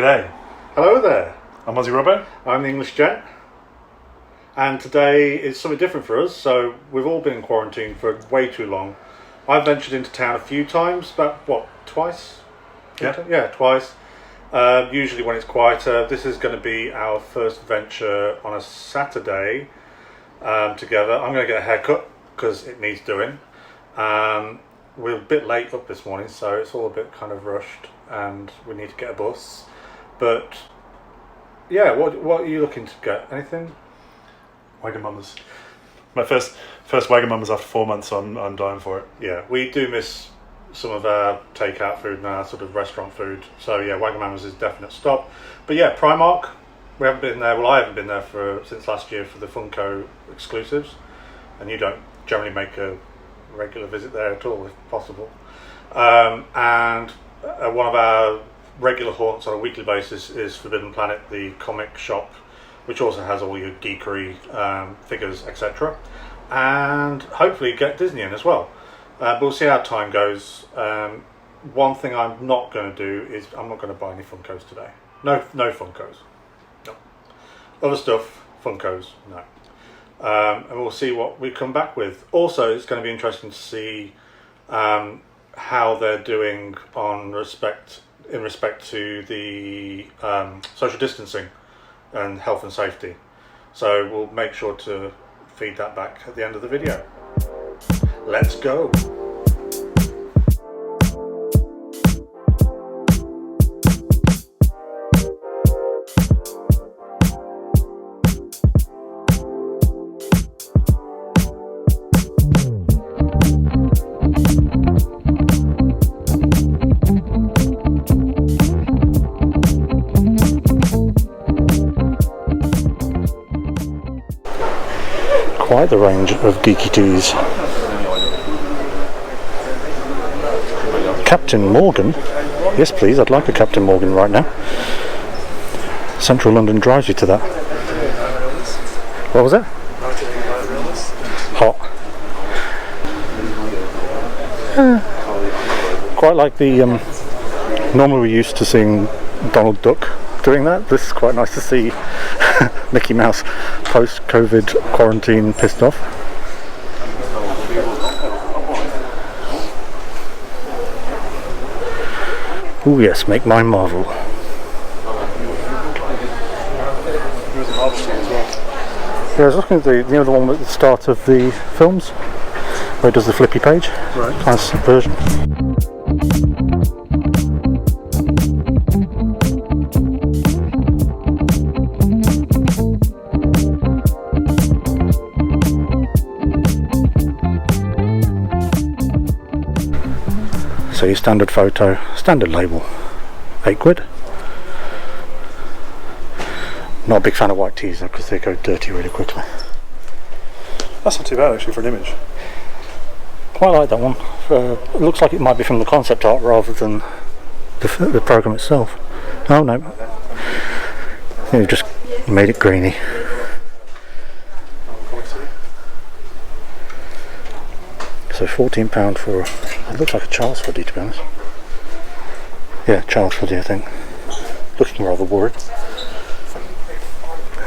G'day. Hello there. I'm Aussie Robbo. I'm the English Gent. And today is something different for us. So we've all been in quarantine for way too long. I've ventured into town a few times, but twice? Yeah, twice. Usually when it's quieter. This is going to be our first venture on a Saturday together. I'm going to get a haircut because it needs doing. We're a bit late up this morning, so it's all a bit kind of rushed and we need to get a bus. But yeah, what are you looking to get? Anything? Wagamamas. My first Wagamamas after 4 months, so I'm dying for it. Yeah, we do miss some of our takeout food and our sort of restaurant food. So yeah, Wagamamas is a definite stop. But yeah, Primark, we haven't been there. Well, I haven't been there since last year for the Funko exclusives, and you don't generally make a regular visit there at all, if possible. And one of our regular haunts on a weekly basis is Forbidden Planet, the comic shop, which also has all your geekery figures, etc. And hopefully get Disney in as well. But we'll see how time goes. One thing I'm not going to do is I'm not going to buy any Funkos today. No Funkos. No. Other stuff, Funkos, no. And we'll see what we come back with. Also, it's going to be interesting to see how they're doing in respect to the social distancing and health and safety. So we'll make sure to feed that back at the end of the video. Let's go. Quite the range of geeky teas. Captain Morgan? Yes please, I'd like a Captain Morgan right now. Central London drives you to that. What was it? Hot. Quite like the normally we're used to seeing Donald Duck doing that. This is quite nice to see Mickey Mouse post-COVID quarantine pissed off. Oh yes, make mine Marvel. Yeah, I was looking at the one at the start of the films, where it does the flippy page. Right. Nice version. So your standard photo, standard label, £8. Not a big fan of white teas though, because they go dirty really quickly. That's not too bad actually for an image. Quite like that one. It looks like it might be from the concept art rather than the program itself. Oh no, I think they've just made it greeny. So £14 for, it looks like a child's hoodie to be honest. Yeah, child's hoodie I think. Looking rather worried.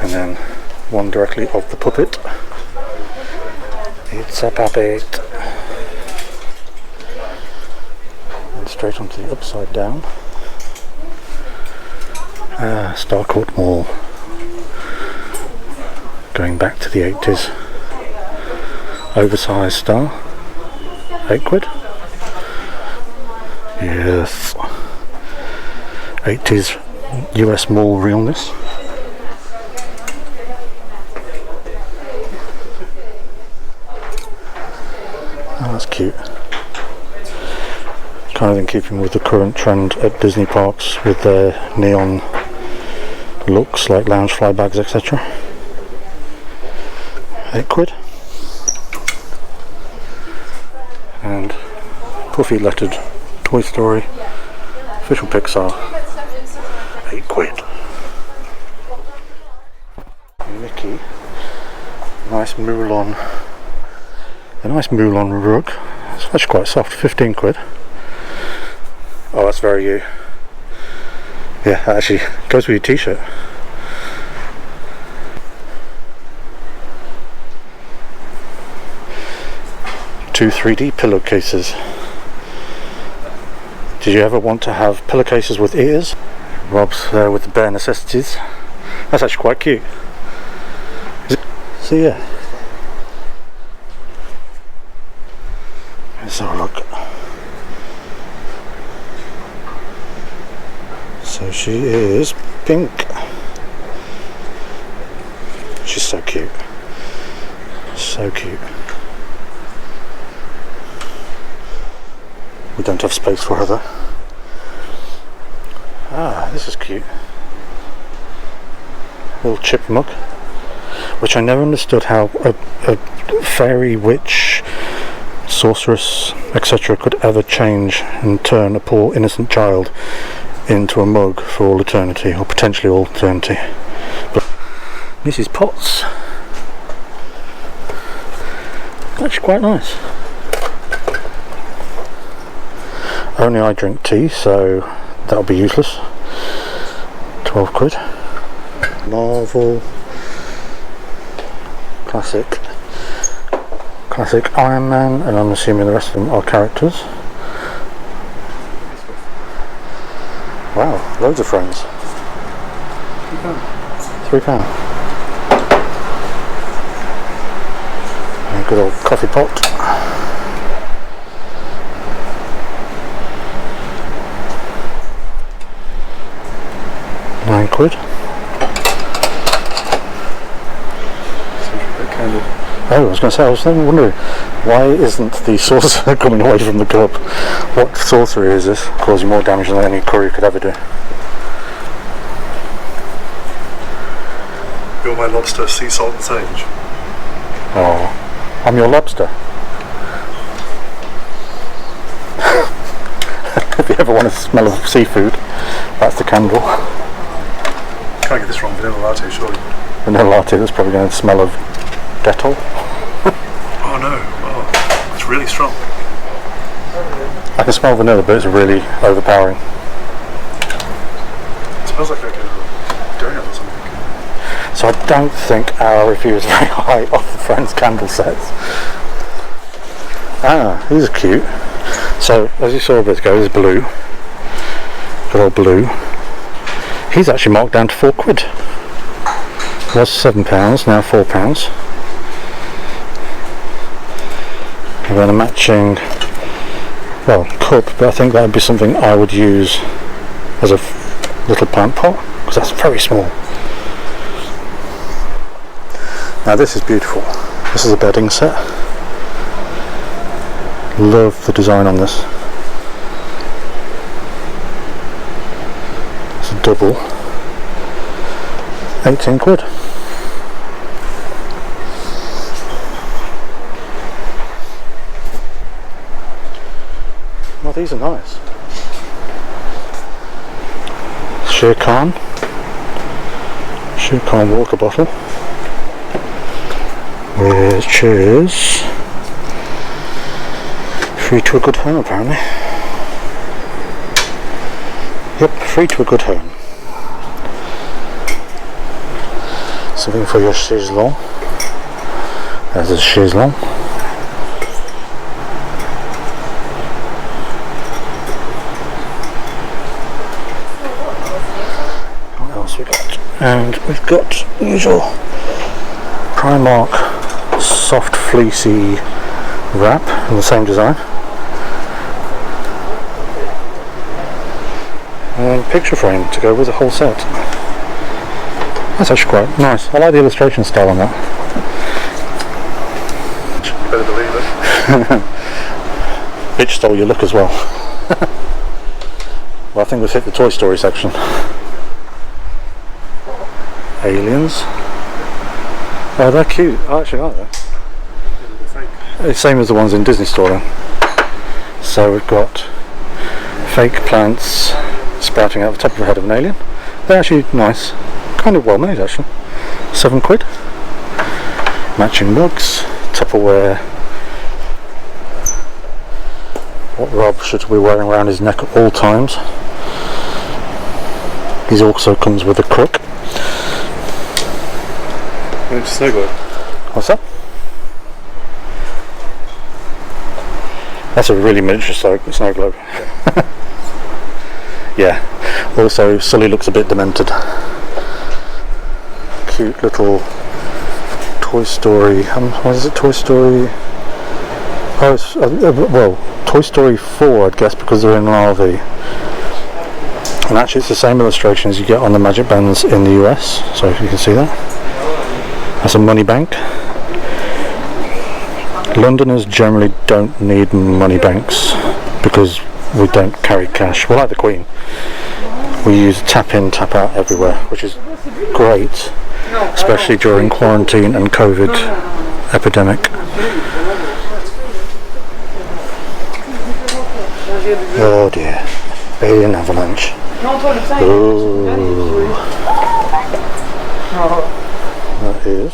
And then one directly of the puppet. It's a puppet. And straight onto the upside down. Starcourt Mall. Going back to the 80s. Oversized star. £8. Yes. 80s US mall realness. Oh, that's cute. Kind of in keeping with the current trend at Disney parks with their neon looks like loungefly bags, etc. £8. And puffy lettered Toy Story official Pixar, £8. Mickey, nice Moulin, a nice Moulin rug. It's actually quite soft, £15. Oh, that's very you. Yeah, that actually goes with your t-shirt. Two 3D pillowcases. Did you ever want to have pillowcases with ears? Rob's there with the bare necessities. That's actually quite cute. So yeah. Let's have a look. So she is pink. She's so cute. So cute. We don't have space for her though. Ah, this is cute. Little chipmunk. Which I never understood how a fairy, witch, sorceress, etc. could ever change and turn a poor innocent child into a mug for all eternity, or potentially all eternity. But this is pots. Actually quite nice. Only I drink tea, so that'll be useless. 12 quid. Marvel. Classic Iron Man, and I'm assuming the rest of them are characters. Wow, loads of frames. £3. And a good old coffee pot. £9. Oh, I was going to say, I was wondering, why isn't the saucer coming away from the cup? What sorcery is this? Causing more damage than any courier could ever do. You're my lobster, sea salt and sage. Oh, I'm your lobster. If you ever want to smell of seafood, that's the candle. Can't get this wrong, vanilla latte, surely. Vanilla latte, that's probably going to smell of Dettol. Oh no, oh, it's really strong. I can smell vanilla, but it's really overpowering. It smells like a donut or something. So I don't think our review is very high off the Friends candle sets. Ah, these are cute. So, as you saw a bit ago, there's blue. Good old blue. He's actually marked down to £4. Was £7, now £4. And then a matching, well, cup, but I think that would be something I would use as a little plant pot, because that's very small. Now this is beautiful. This is a bedding set. Love the design on this. It's a double. £18. Well, these are nice. Shere Khan water bottle, which is free to a good home apparently. Yep, free to a good home. Something for your chaise-longue. There's a chaise-longue. What else we got? And we've got usual Primark soft fleecy wrap in the same design. And picture frame to go with the whole set. That's actually quite nice. I like the illustration style on that. You better believe it. Bitch stole your look as well. Well, I think we've hit the Toy Story section. Aliens. Oh, they're cute. I actually like that. It's same as the ones in Disney Store then. So we've got fake plants sprouting out the top of the head of an alien. They're actually nice. Kind of well made actually. £7. Matching mugs, Tupperware. What Rob should be wearing around his neck at all times. He also comes with a crook. It's snow globe. What's that? That's a really miniature snow globe. Yeah. Also, Sully looks a bit demented. Cute little Toy Story. What is it? Toy Story. Oh, it's well, Toy Story 4, I'd guess, because they're in an RV. And actually, it's the same illustration as you get on the Magic Bands in the US. So if you can see that, that's a money bank. Londoners generally don't need money banks because we don't carry cash. We're like the Queen. We use tap in, tap out everywhere, which is great, especially during quarantine and COVID epidemic. Oh dear, alien avalanche. Ooh. That is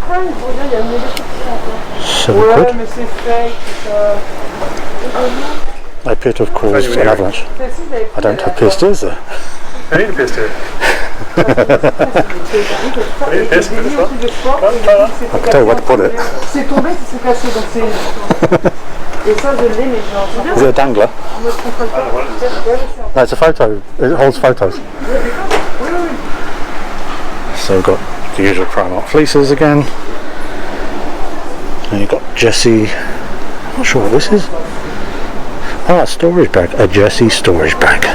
£7. I appear to have caused an avalanche. I don't have pierced ears there. I need a pierced ear. I need a pierced ear as well. I can tell you where to put it. Is it a dangler? No, it's a photo. It holds photos. So we've got the usual Primark fleeces again. And you've got Jessie. I'm not sure what this is. Ah, a storage bag. A Jessie storage bag.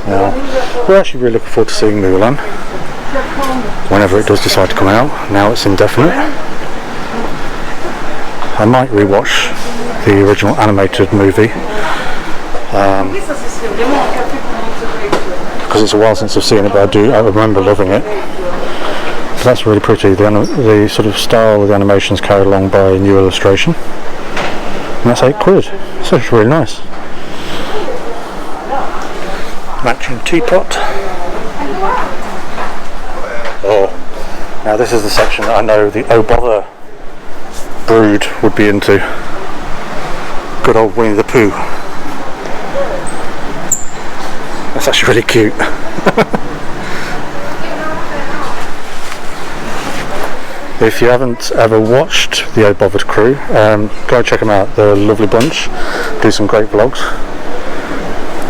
Now, we're actually really looking forward to seeing Mulan whenever it does decide to come out. Now it's indefinite. I might rewatch the original animated movie because it's a while since I've seen it, but I remember loving it. But that's really pretty. The sort of style of the animation is carried along by a new illustration, and that's £8. So it's really nice. Matching teapot. Oh, now this is the section that I know the Oh Bother brood would be into. Good old Winnie the Pooh. That's actually really cute. If you haven't ever watched the Oh Bothered crew, go and check them out. They're a lovely bunch. Do some great vlogs.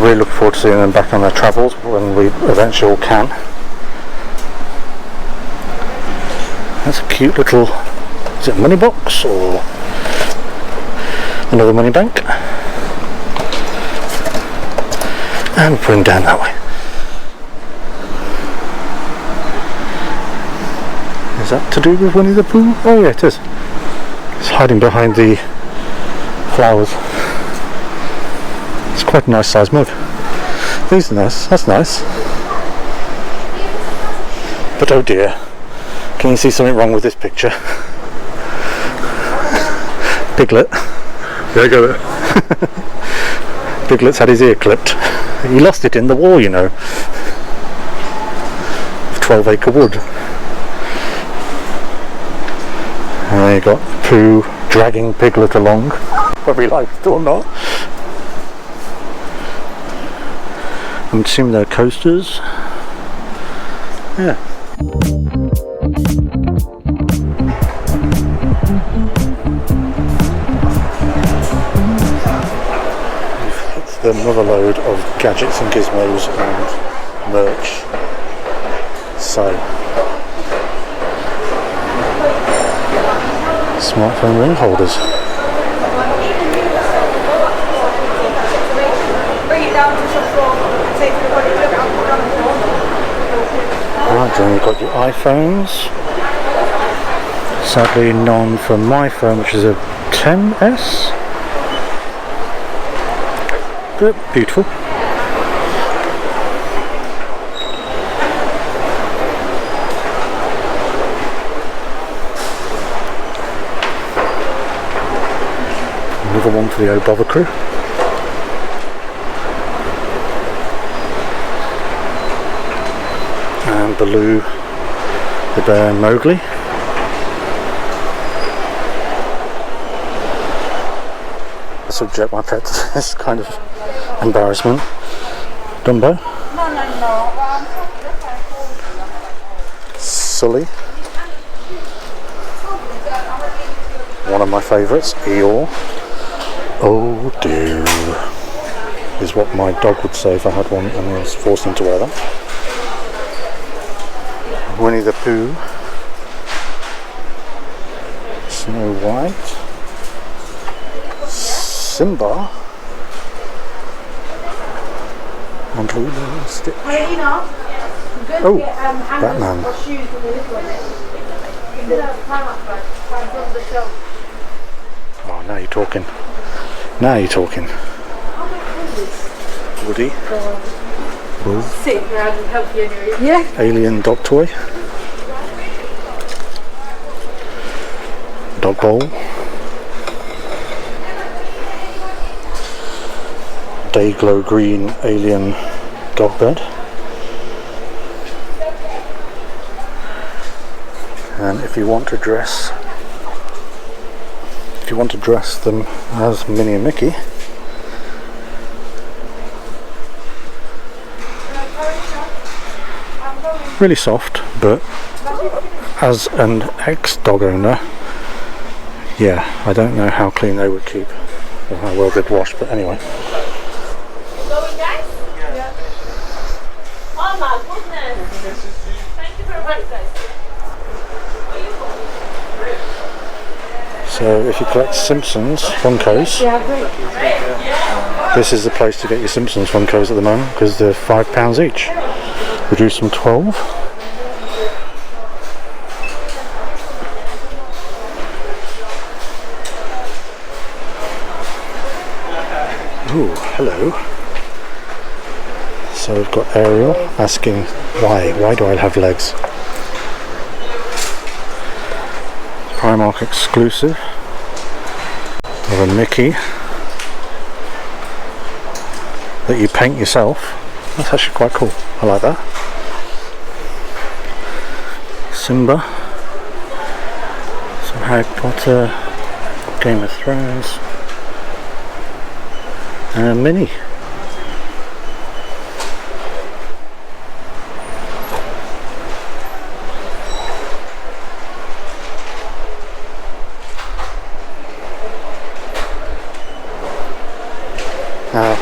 Really looking forward to seeing them back on their travels when we eventually all can. That's a cute little, is it a money box or another money bank? And we're putting down that way. Is that to do with Winnie the Pooh? Oh yeah, it is. It's hiding behind the flowers. It's quite a nice size mug. These are nice, that's nice. But oh dear, can you see something wrong with this picture? Piglet. Yeah, I got it. Piglet's had his ear clipped. He lost it in the war, you know. 12-acre wood. And you got Pooh dragging Piglet along, whether he likes it or not. I'm assuming they're coasters. Yeah. It's the mother load of gadgets and gizmos and merch. So, smartphone ring holders. Right, then you've got your iPhones. Sadly none from my phone, which is a 10S. But beautiful. Another one for the Oh Bother crew. And Baloo, the bear, and Mowgli. I subject my pet to this kind of embarrassment. Dumbo. Sully. One of my favourites, Eeyore. Oh dear, is what my dog would say if I had one and I was forced him to wear them. Winnie the Pooh. Snow White. Simba. And Lilo and Stitch. Oh, Batman. Oh, now you're talking. Now you're talking. Woody. Buzz. Sit around and help you anyway. Yeah. Alien dog toy. Dog bowl. Dayglow green alien dog bed. And if you want to dress them as Minnie and Mickey, really soft, but as an ex-dog owner, yeah, I don't know how clean they would keep or how well they'd wash, but anyway. Going, guys? Yeah. Oh my goodness. Thank you very much, guys. So if you collect Simpsons Funkos, this is the place to get your Simpsons Funkos at the moment, because they're £5 each. Reduced from 12. Ooh, hello. So we've got Ariel asking why do I have legs? Primark exclusive of a Mickey that you paint yourself. That's actually quite cool. I like that. Simba, some Harry Potter, Game of Thrones, and a Minnie. Now,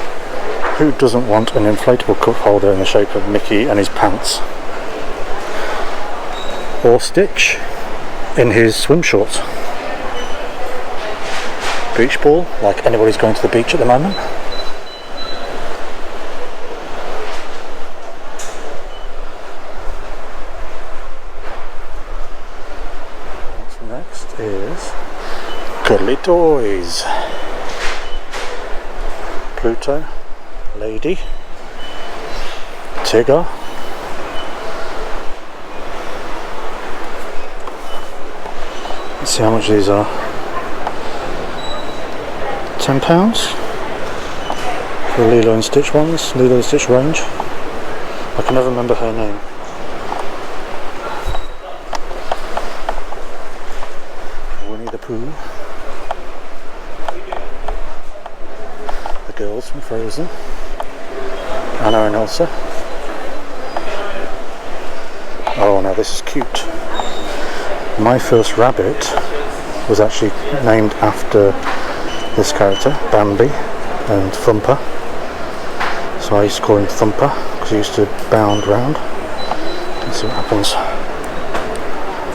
who doesn't want an inflatable cup holder in the shape of Mickey and his pants? Or Stitch in his swim shorts? Beach ball, like anybody's going to the beach at the moment. What's next is cuddly toys. Pluto, Lady, Tigger, let's see how much these are. £10 for Lilo and Stitch ones, Lilo and Stitch range. I can never remember her name. Winnie the Pooh. Girls from Frozen, Anna and Elsa. Oh, now this is cute. My first rabbit was actually named after this character, Bambi and Thumper. So I used to call him Thumper because he used to bound round. Let's see what happens.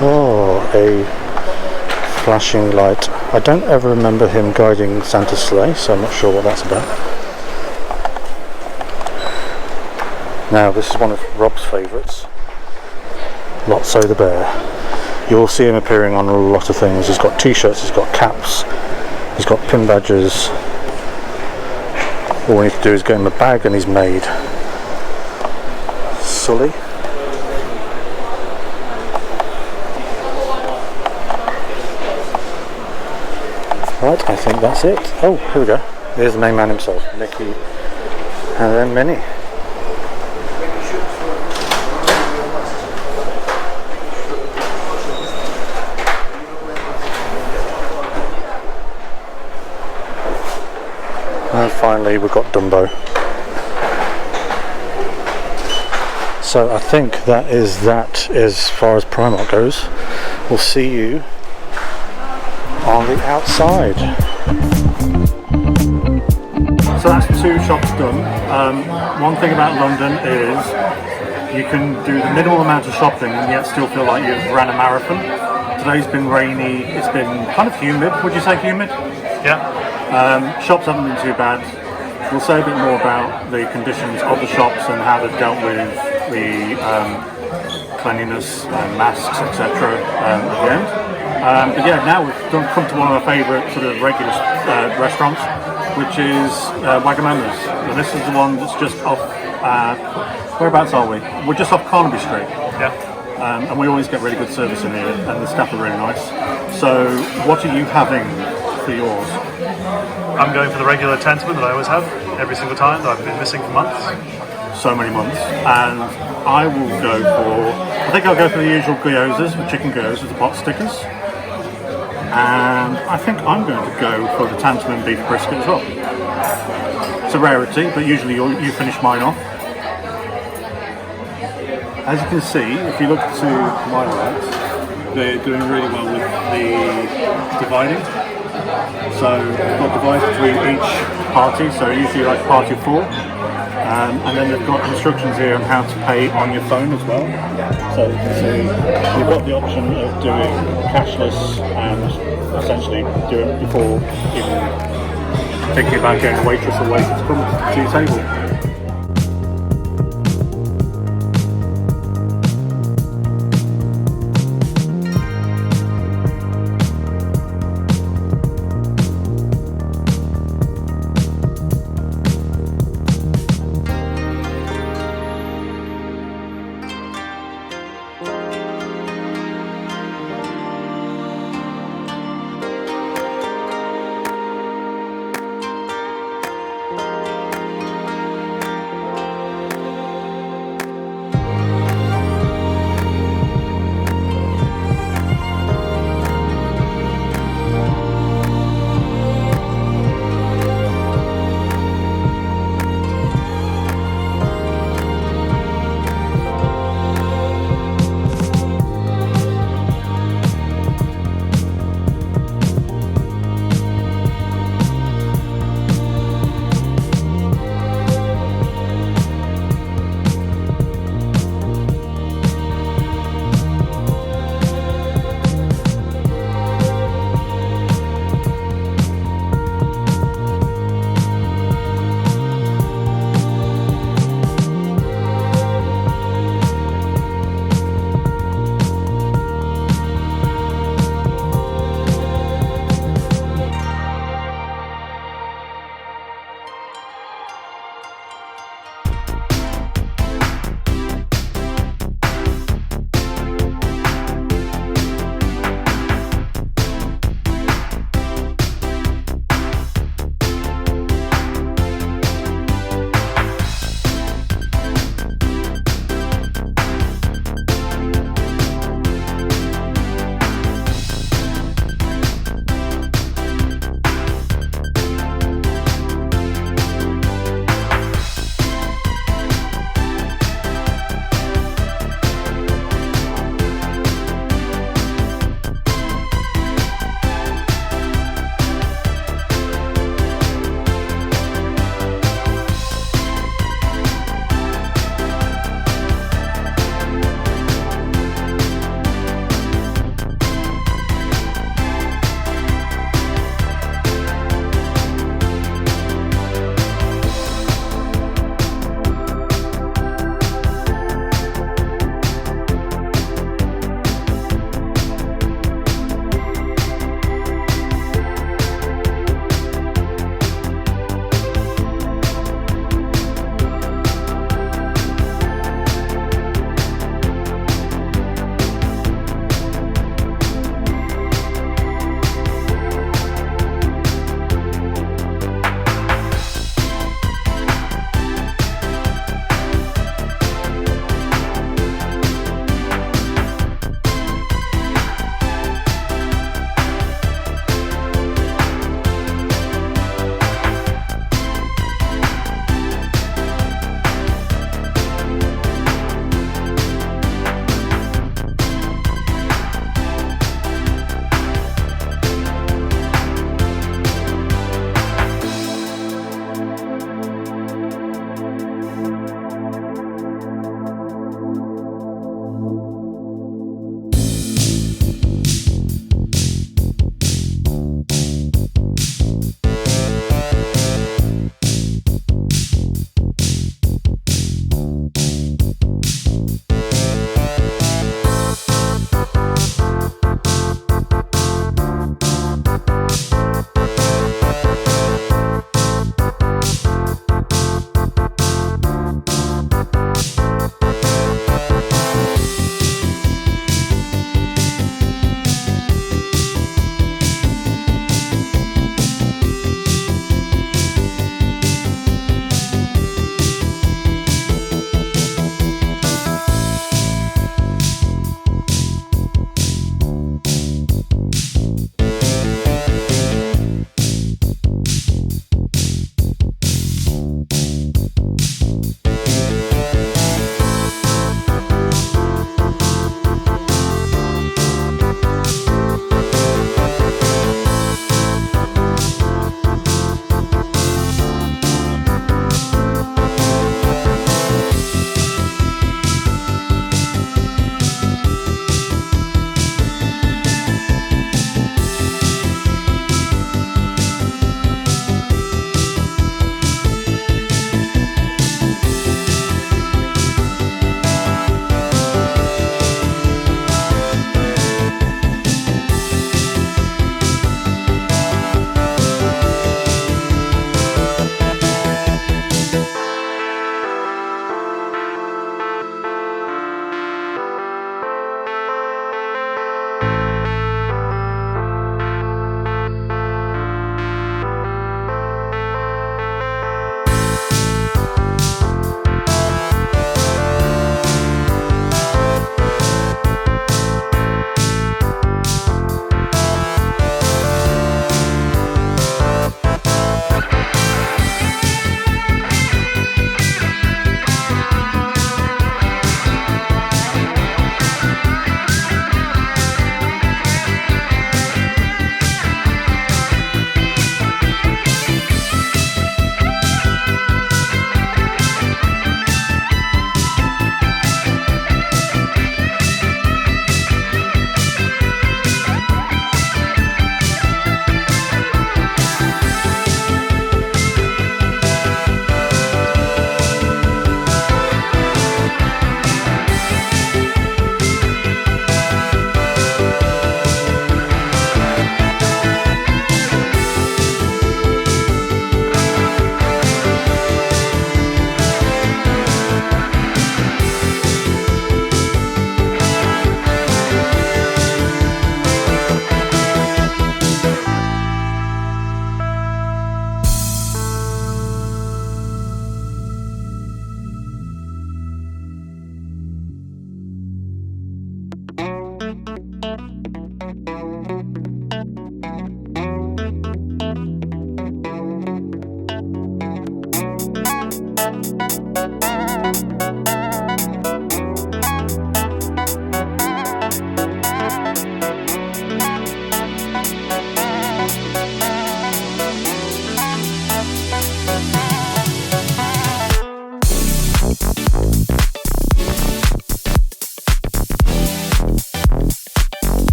Oh, a flashing light. I don't ever remember him guiding Santa's sleigh, so I'm not sure what that's about. Now this is one of Rob's favourites, Lotso the bear. You will see him appearing on a lot of things. He's got t-shirts, he's got caps, he's got pin badges. All we need to do is get him a bag and he's made. Sully. Right, I think that's it. Oh, here we go. Here's the main man himself, Mickey, and then Minnie. And finally we've got Dumbo. So I think that is as far as Primark goes. We'll see you on the outside. So that's 2 shops done. One thing about London is you can do the minimal amount of shopping and yet still feel like you've ran a marathon. Today's been rainy, it's been kind of humid. Would you say humid? Yeah. Shops haven't been too bad. We'll say a bit more about the conditions of the shops and how they've dealt with the cleanliness, masks, etc. At the end. But yeah, now we've come to one of our favourite sort of regular restaurants, which is Wagamamas. And this is the one that's just off. Whereabouts are we? We're just off Carnaby Street. Yeah. And we always get really good service in here, and the staff are really nice. So, what are you having for yours? I'm going for the regular Tensman that I always have, every single time that I've been missing for months. So many months. And I will go for, I think I'll go for the usual gyozas, the chicken gyozas with the pot stickers. And I think I'm going to go for the Tantaman beef brisket as well. It's a rarity, but usually you finish mine off. As you can see, if you look to my right, they're doing really well with the dividing. So they've got divided between each party, so usually like a party of 4. And then they've got instructions here on how to pay on your phone as well. So you can see you've got the option of doing cashless and essentially do it before even thinking about getting a waitress or waiter to come to your table.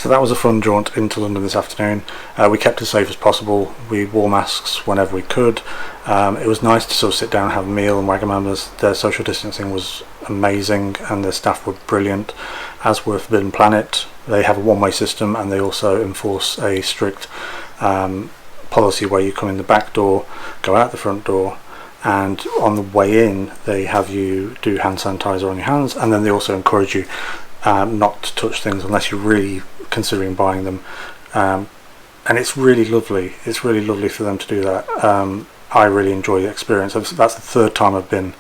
So that was a fun jaunt into London this afternoon. We kept as safe as possible. We wore masks whenever we could. It was nice to sort of sit down and have a meal, and Wagamamas, their social distancing was amazing and their staff were brilliant, as were Forbidden Planet. They have a one-way system, and they also enforce a strict policy where you come in the back door, go out the front door, and on the way in they have you do hand sanitizer on your hands, and then they also encourage you not to touch things unless you're really considering buying them, and it's really lovely for them to do that. I really enjoy the experience. That's the third time I've been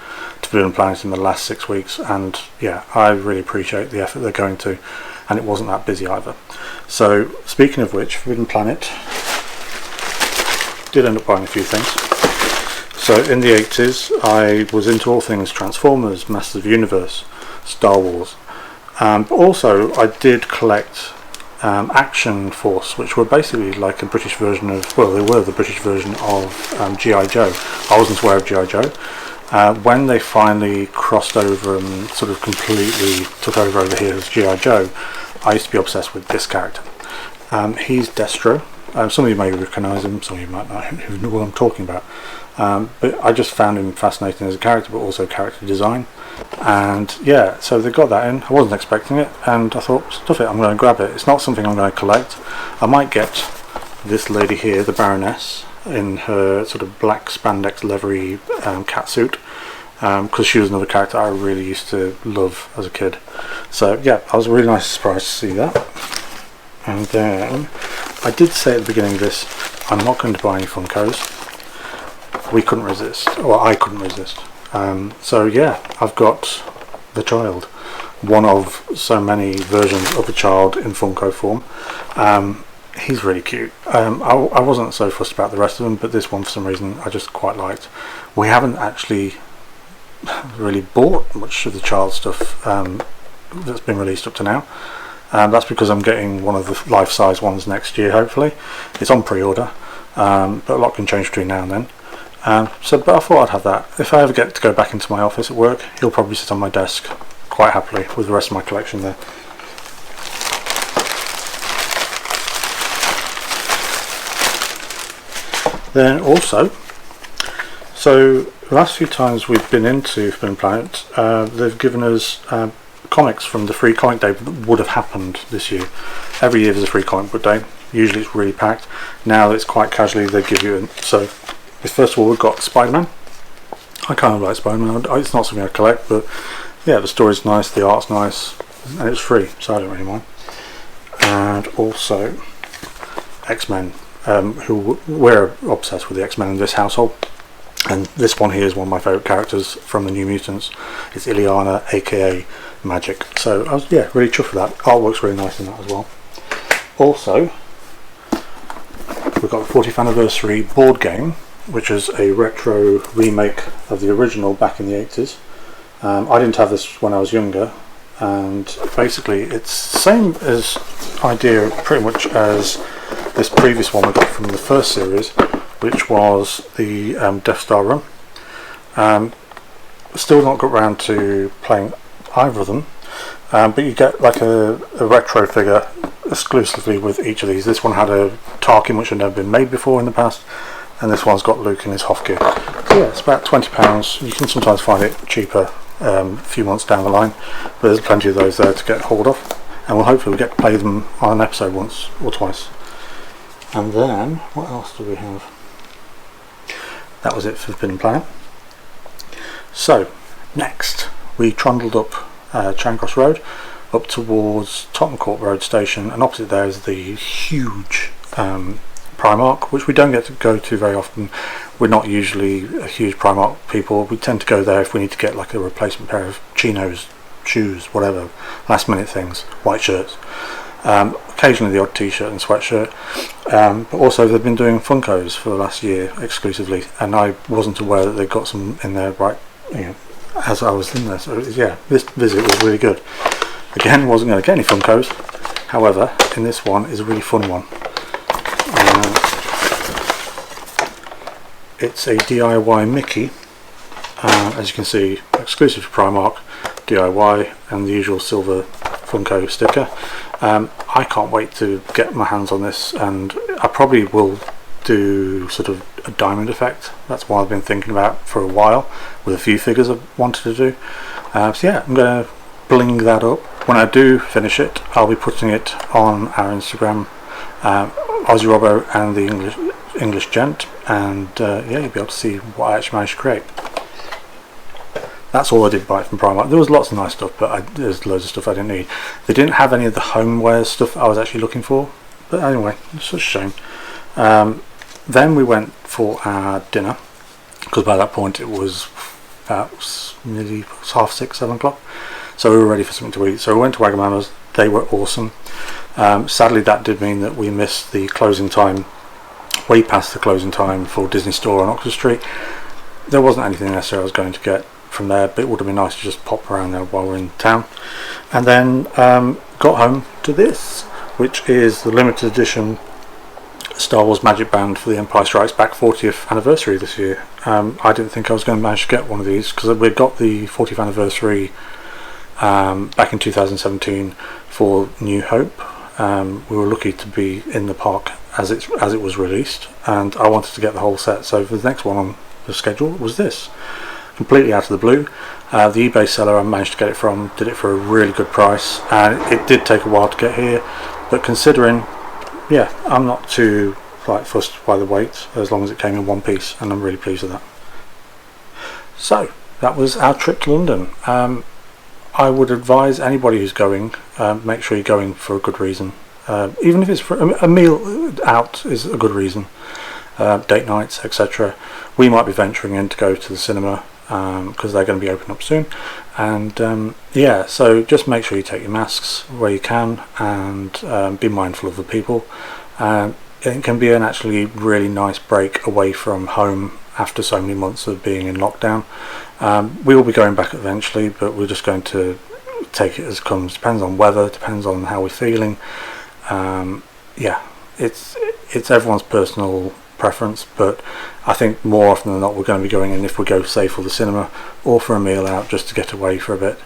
to Forbidden Planet in the last 6 weeks, and yeah, I really appreciate the effort they're going to, and it wasn't that busy either. So speaking of which, Forbidden Planet did end up buying a few things. So in the 80s I was into all things Transformers, Masters of the Universe, Star Wars, but also I did collect Action Force, which were basically like a British version of, well, they were the British version of G.I. Joe. I wasn't aware of G.I. Joe. When they finally crossed over and sort of completely took over here as G.I. Joe, I used to be obsessed with this character. He's Destro. Some of you may recognise him, some of you might not who know what I'm talking about. But I just found him fascinating as a character, but also character design. And yeah, so they got that in. I wasn't expecting it, and I thought, stuff it, I'm going to grab it. It's not something I'm going to collect. I might get this lady here, the Baroness, in her sort of black spandex leathery catsuit, because she was another character I really used to love as a kid. So yeah, I was really nice surprised to see that. And then I did say at the beginning of this, I'm not going to buy any Funkos. We couldn't resist, or I couldn't resist. So yeah, I've got the child, one of so many versions of the child in Funko form. He's really cute. I wasn't so fussed about the rest of them, but this one for some reason I just quite liked. We haven't actually really bought much of the child stuff that's been released up to now. That's because I'm getting one of the life-size ones next year, hopefully. It's on pre-order, but a lot can change between now and then. But I thought I'd have that. If I ever get to go back into my office at work, he'll probably sit on my desk quite happily with the rest of my collection there. Then also, so the last few times we've been into Forbidden Planet, they've given us comics from the free comic day that would have happened this year. Every year there's a free comic book day. Usually it's really packed. Now it's quite casually they give you so first of all we've got Spider-Man. I kind of like Spider-Man. It's not something I collect, but yeah, the story's nice, the art's nice, and it's free, so I don't really mind. And also X-Men, who we're obsessed with the X-Men in this household. And this one here is one of my favourite characters from the New Mutants. It's Illyana, aka Magic. So I was really chuffed with that. Artwork's really nice in that as well. Also, we've got the 40th anniversary board game, which is a retro remake of the original back in the 80s. I didn't have this when I was younger, and basically it's the same as idea pretty much as this previous one we got from the first series, which was the Death Star run. Still not got around to playing either of them, but you get like a retro figure exclusively with each of these. This one had a Tarkin which had never been made before in the past, and this one's got Luke in his Hoth gear. So yeah, it's about £20. You can sometimes find it cheaper a few months down the line, but there's plenty of those there to get hold of, and we'll hopefully get to play them on an episode once or twice. And then, what else do we have? That was it for Forbidden Planet. So, next, we trundled up Charing Cross Road, up towards Tottenham Court Road Station, and opposite there is the huge Primark, which we don't get to go to very often. We're not usually a huge Primark people. We tend to go there if we need to get like a replacement pair of chinos, shoes, whatever, last minute things, white shirts. Occasionally the odd t-shirt and sweatshirt, but also they've been doing Funkos for the last year exclusively, and I wasn't aware that they got some in there as I was in there. So yeah, this visit was really good. Again, wasn't going to get any Funkos, however in this one is a really fun one. It's a DIY Mickey, as you can see, exclusive to Primark, DIY, and the usual silver Funko sticker. I can't wait to get my hands on this, and I probably will do sort of a diamond effect. That's what I've been thinking about for a while with a few figures I've wanted to do. So yeah, I'm going to bling that up. When I do finish it, I'll be putting it on our Instagram, Aussie Robbo and the English Gent, and yeah, you'll be able to see what I actually managed to create. That's all I did buy from Primark. There was lots of nice stuff, but there's loads of stuff I didn't need. They didn't have any of the homeware stuff I was actually looking for, but anyway, it's such a shame. Then we went for our dinner, because by that point it was about nearly 6:30, 7 o'clock, so we were ready for something to eat. So we went to Wagamamas. They were awesome. Sadly, that did mean that we missed the closing time, way past the closing time for Disney Store on Oxford Street. There wasn't anything necessary I was going to get from there, but it would have been nice to just pop around there while we're in town. And then got home to this, which is the limited edition Star Wars Magic Band for the Empire Strikes Back 40th anniversary this year. I didn't think I was going to manage to get one of these, because we got the 40th anniversary back in 2017 for New Hope. We were lucky to be in the park as it was released, and I wanted to get the whole set. So for the next one on the schedule was this, completely out of the blue. The eBay seller I managed to get it from did it for a really good price, and it did take a while to get here, but considering, yeah, I'm not too fussed by the weight as long as it came in one piece, and I'm really pleased with that. So that was our trip to London. I would advise anybody who's going, make sure you're going for a good reason. Even if it's for a meal out is a good reason. Date nights, etc. We might be venturing in to go to the cinema because they're going to be opening up soon, and yeah, so just make sure you take your masks where you can, and be mindful of the people. It can be an actually really nice break away from home after so many months of being in lockdown. We will be going back eventually, but we're just going to take it as comes. Depends on weather, depends on how we're feeling. Yeah, it's everyone's personal preference, but I think more often than not we're going to be going in, if we go, say, for the cinema or for a meal out, just to get away for a bit.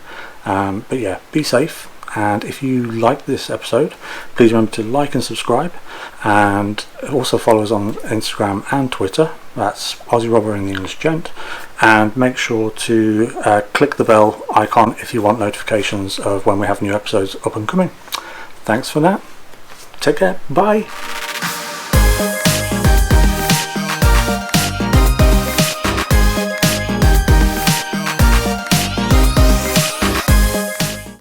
But yeah, be safe, and if you like this episode, please remember to like and subscribe, and also follow us on Instagram and Twitter. That's Aussie Robbo and the English Gent, and make sure to click the bell icon if you want notifications of when we have new episodes up and coming. Thanks for now. Take care. Bye.